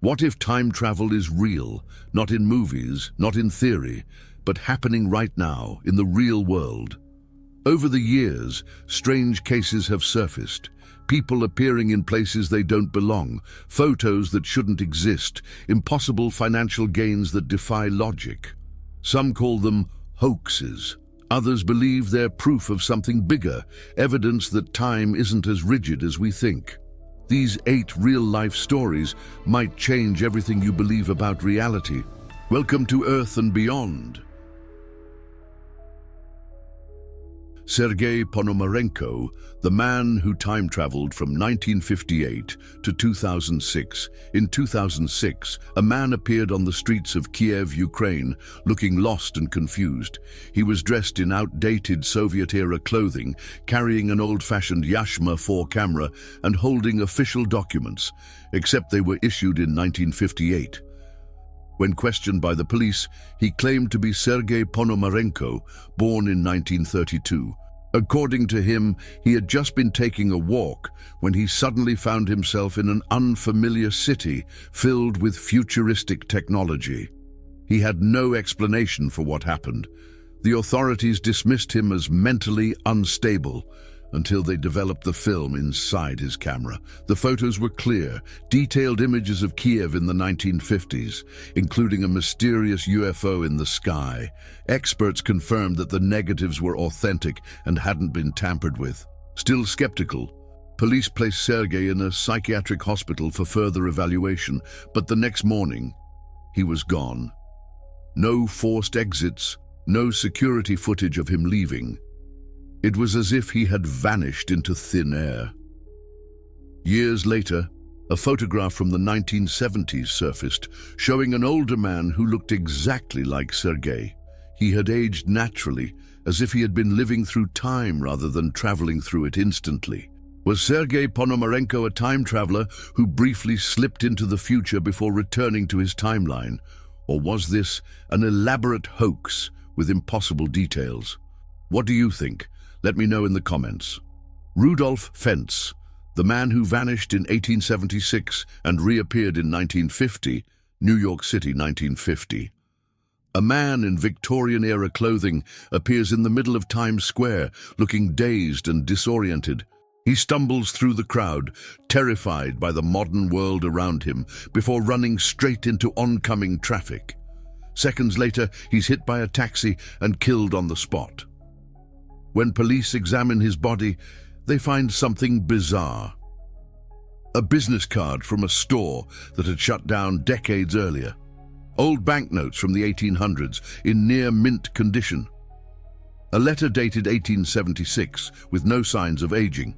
What if time travel is real, not in movies, not in theory, but happening right now in the real world? Over the years, strange cases have surfaced. People appearing in places they don't belong, photos that shouldn't exist, impossible financial gains that defy logic. Some call them hoaxes. Others believe they're proof of something bigger, evidence that time isn't as rigid as we think. These 8 real-life stories might change everything you believe about reality. Welcome to Earth and Beyond. Sergei Ponomarenko, the man who time-traveled from 1958 to 2006. In 2006, a man appeared on the streets of Kiev, Ukraine, looking lost and confused. He was dressed in outdated Soviet-era clothing, carrying an old-fashioned Yashma 4 camera and holding official documents, except they were issued in 1958. When questioned by the police, he claimed to be Sergei Ponomarenko, born in 1932. According to him, he had just been taking a walk when he suddenly found himself in an unfamiliar city filled with futuristic technology. He had no explanation for what happened. The authorities dismissed him as mentally unstable until they developed the film inside his camera. The photos were clear, detailed images of Kiev in the 1950s, including a mysterious UFO in the sky. Experts confirmed that the negatives were authentic and hadn't been tampered with. Still skeptical, police placed Sergei in a psychiatric hospital for further evaluation, but the next morning, he was gone. No forced exits, no security footage of him leaving. It was as if he had vanished into thin air. Years later, a photograph from the 1970s surfaced, showing an older man who looked exactly like Sergei. He had aged naturally, as if he had been living through time rather than traveling through it instantly. Was Sergei Ponomarenko a time traveler who briefly slipped into the future before returning to his timeline? Or was this an elaborate hoax with impossible details? What do you think? Let me know in the comments. Rudolf Fentz, the man who vanished in 1876 and reappeared in 1950, New York City, 1950. A man in Victorian-era clothing appears in the middle of Times Square, looking dazed and disoriented. He stumbles through the crowd, terrified by the modern world around him, before running straight into oncoming traffic. Seconds later, he's hit by a taxi and killed on the spot. When police examine his body, they find something bizarre. A business card from a store that had shut down decades earlier. Old banknotes from the 1800s in near mint condition. A letter dated 1876 with no signs of aging.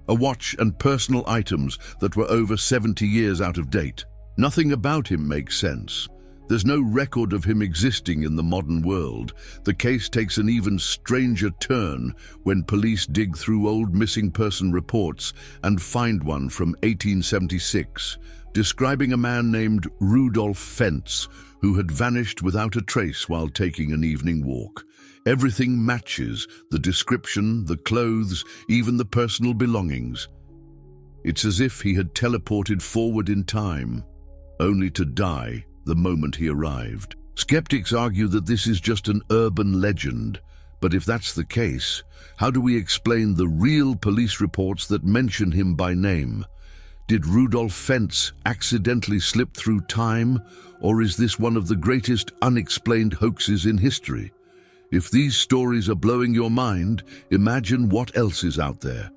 A watch and personal items that were over 70 years out of date. Nothing about him makes sense. There's no record of him existing in the modern world. The case takes an even stranger turn when police dig through old missing person reports and find one from 1876, describing a man named Rudolf Fentz, who had vanished without a trace while taking an evening walk. Everything matches: the description, the clothes, even the personal belongings. It's as if he had teleported forward in time, only to die the moment he arrived. Skeptics argue that this is just an urban legend, but if that's the case, how do we explain the real police reports that mention him by name? Did Rudolf Fentz accidentally slip through time, or is this one of the greatest unexplained hoaxes in history? If these stories are blowing your mind, imagine what else is out there.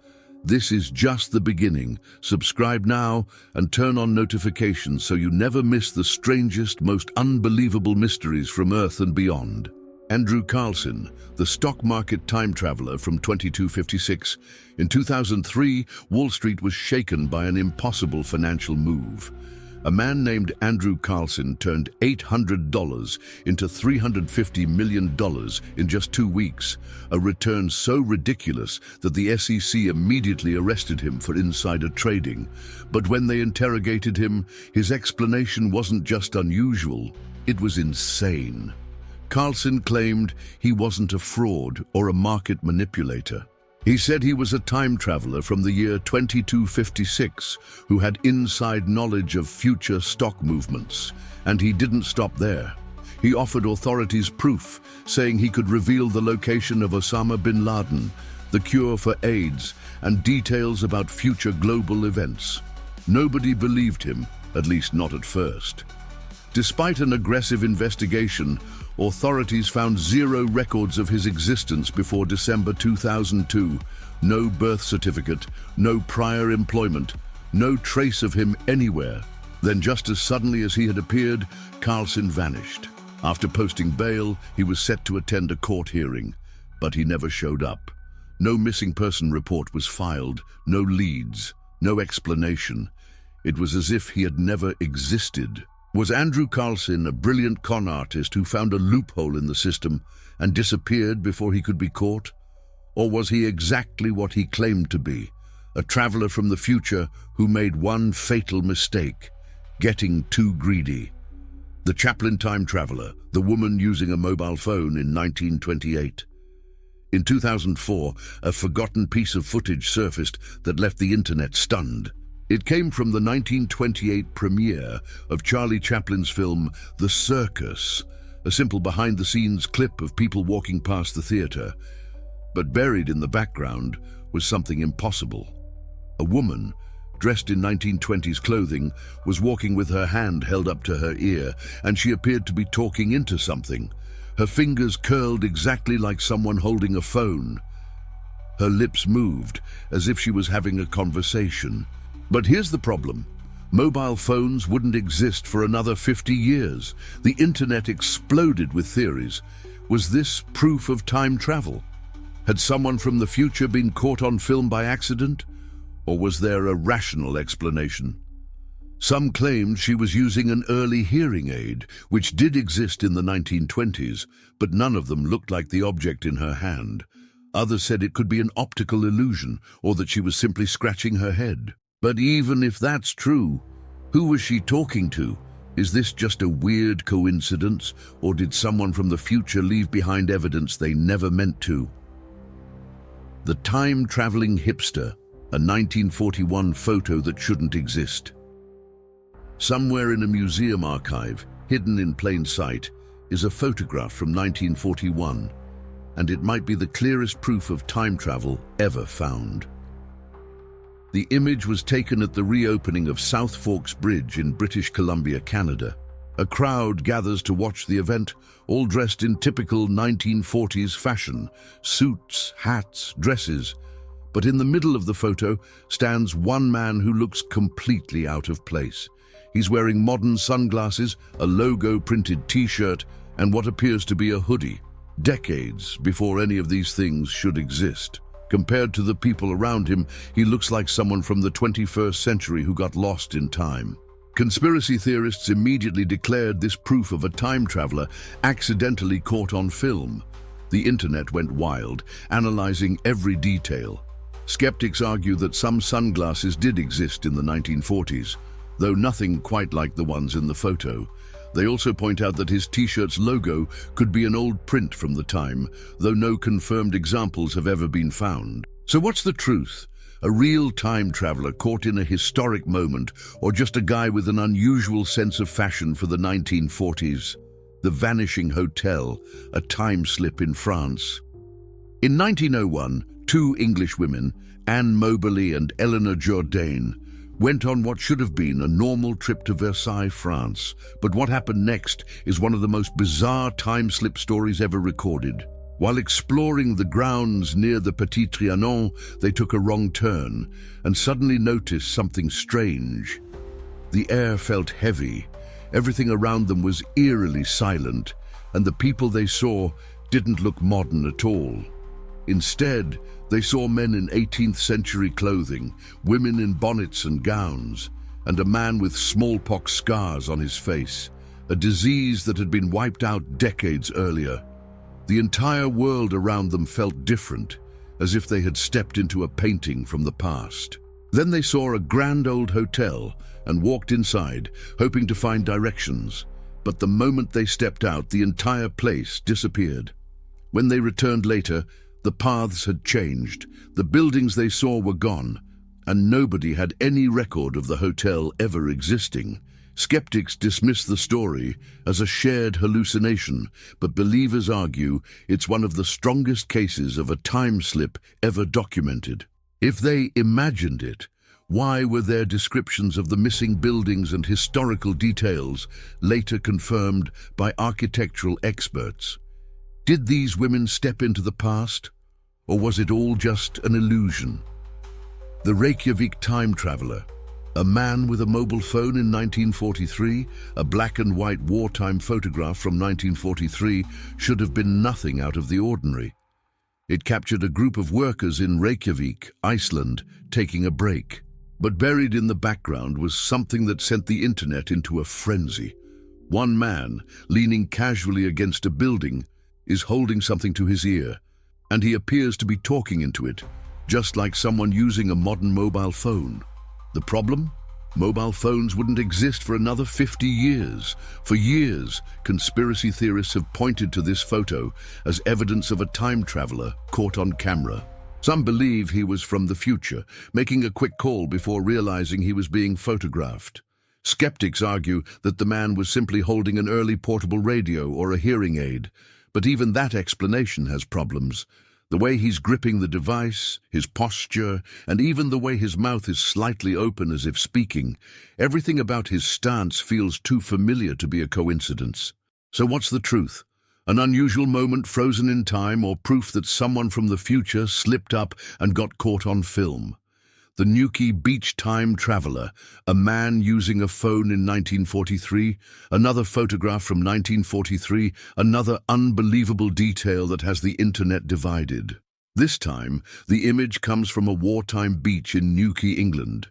This is just the beginning. Subscribe now and turn on notifications so you never miss the strangest, most unbelievable mysteries from Earth and beyond. Andrew Carlson, the stock market time traveler from 2256. In 2003, Wall Street was shaken by an impossible financial move. A man named Andrew Carlson turned $800 into $350 million in just 2 weeks, a return so ridiculous that the SEC immediately arrested him for insider trading. But when they interrogated him, his explanation wasn't just unusual, it was insane. Carlson claimed he wasn't a fraud or a market manipulator. He said he was a time traveler from the year 2256 who had inside knowledge of future stock movements, and he didn't stop there. He offered authorities proof, saying he could reveal the location of Osama bin Laden, the cure for AIDS, and details about future global events. Nobody believed him, at least not at first. Despite an aggressive investigation, authorities found zero records of his existence before December 2002. No birth certificate, no prior employment, no trace of him anywhere. Then just as suddenly as he had appeared, Carlson vanished. After posting bail, he was set to attend a court hearing, but he never showed up. No missing person report was filed, no leads, no explanation. It was as if he had never existed. Was Andrew Carlson a brilliant con artist who found a loophole in the system and disappeared before he could be caught? Or was he exactly what he claimed to be, a traveler from the future who made one fatal mistake, getting too greedy? The Chaplin time traveler, the woman using a mobile phone in 1928. In 2004, a forgotten piece of footage surfaced that left the internet stunned. It came from the 1928 premiere of Charlie Chaplin's film The Circus, a simple behind-the-scenes clip of people walking past the theater. But buried in the background was something impossible. A woman, dressed in 1920s clothing, was walking with her hand held up to her ear, and she appeared to be talking into something. Her fingers curled exactly like someone holding a phone. Her lips moved as if she was having a conversation. But here's the problem. Mobile phones wouldn't exist for another 50 years. The internet exploded with theories. Was this proof of time travel? Had someone from the future been caught on film by accident? Or was there a rational explanation? Some claimed she was using an early hearing aid, which did exist in the 1920s, but none of them looked like the object in her hand. Others said it could be an optical illusion, or that she was simply scratching her head. But even if that's true, who was she talking to? Is this just a weird coincidence, or did someone from the future leave behind evidence they never meant to? The time-traveling hipster, a 1941 photo that shouldn't exist. Somewhere in a museum archive, hidden in plain sight, is a photograph from 1941, and it might be the clearest proof of time travel ever found. The image was taken at the reopening of South Forks Bridge in British Columbia, Canada. A crowd gathers to watch the event, all dressed in typical 1940s fashion, suits, hats, dresses. But in the middle of the photo stands one man who looks completely out of place. He's wearing modern sunglasses, a logo-printed t-shirt, and what appears to be a hoodie, decades before any of these things should exist. Compared to the people around him, he looks like someone from the 21st century who got lost in time. Conspiracy theorists immediately declared this proof of a time traveler accidentally caught on film. The internet went wild, analyzing every detail. Skeptics argue that some sunglasses did exist in the 1940s, though nothing quite like the ones in the photo. They also point out that his t-shirt's logo could be an old print from the time, though no confirmed examples have ever been found. So what's the truth? A real time traveler caught in a historic moment, or just a guy with an unusual sense of fashion for the 1940s? The Vanishing Hotel, a time slip in France. In 1901, two English women, Anne Moberly and Eleanor Jourdain, went on what should have been a normal trip to Versailles, France. But what happened next is one of the most bizarre time slip stories ever recorded. While exploring the grounds near the Petit Trianon, they took a wrong turn and suddenly noticed something strange. The air felt heavy, everything around them was eerily silent, and the people they saw didn't look modern at all. Instead, they saw men in 18th century clothing, women in bonnets and gowns, and a man with smallpox scars on his face, a disease that had been wiped out decades earlier. The entire world around them felt different, as if they had stepped into a painting from the past. Then they saw a grand old hotel and walked inside, hoping to find directions. But the moment they stepped out, the entire place disappeared. When they returned later, The paths had changed, the buildings they saw were gone, and nobody had any record of the hotel ever existing. Skeptics dismiss the story as a shared hallucination, but believers argue it's one of the strongest cases of a time slip ever documented. If they imagined it, why were their descriptions of the missing buildings and historical details later confirmed by architectural experts? Did these women step into the past, or was it all just an illusion? The Reykjavik time traveler, a man with a mobile phone in 1943, a black and white wartime photograph from 1943, should have been nothing out of the ordinary. It captured a group of workers in Reykjavik, Iceland, taking a break. But buried in the background was something that sent the internet into a frenzy. One man, leaning casually against a building, is holding something to his ear, and he appears to be talking into it, just like someone using a modern mobile phone. The problem? Mobile phones wouldn't exist for another 50 years. For years, conspiracy theorists have pointed to this photo as evidence of a time traveler caught on camera. Some believe he was from the future, making a quick call before realizing he was being photographed. Skeptics argue that the man was simply holding an early portable radio or a hearing aid, but even that explanation has problems. The way he's gripping the device, his posture, and even the way his mouth is slightly open as if speaking, everything about his stance feels too familiar to be a coincidence. So what's the truth? An unusual moment frozen in time, or proof that someone from the future slipped up and got caught on film? The Newquay Beach time traveler, a man using a phone in 1943, another photograph from 1943, another unbelievable detail that has the internet divided. This time, the image comes from a wartime beach in Newquay, England.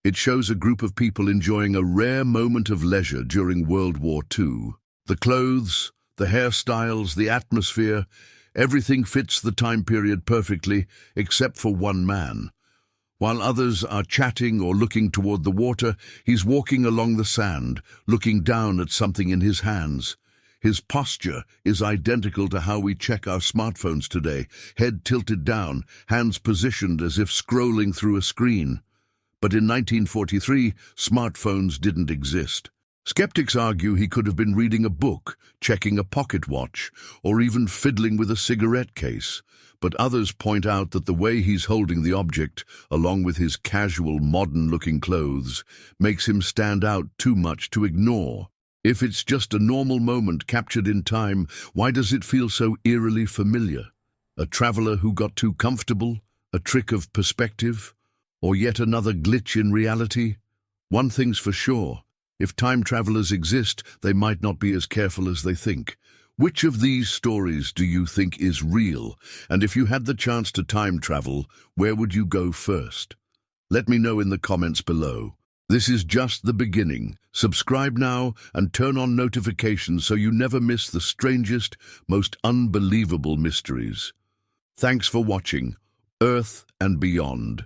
It shows a group of people enjoying a rare moment of leisure during World War II. The clothes, the hairstyles, the atmosphere, everything fits the time period perfectly, except for one man. While others are chatting or looking toward the water, he's walking along the sand, looking down at something in his hands. His posture is identical to how we check our smartphones today, head tilted down, hands positioned as if scrolling through a screen. But in 1943, smartphones didn't exist. Skeptics argue he could have been reading a book, checking a pocket watch, or even fiddling with a cigarette case. But others point out that the way he's holding the object, along with his casual, modern-looking clothes, makes him stand out too much to ignore. If it's just a normal moment captured in time, why does it feel so eerily familiar? A traveler who got too comfortable? A trick of perspective? Or yet another glitch in reality? One thing's for sure. If time travelers exist, they might not be as careful as they think. Which of these stories do you think is real? And if you had the chance to time travel, where would you go first? Let me know in the comments below. This is just the beginning. Subscribe now and turn on notifications so you never miss the strangest, most unbelievable mysteries. Thanks for watching Earth and Beyond.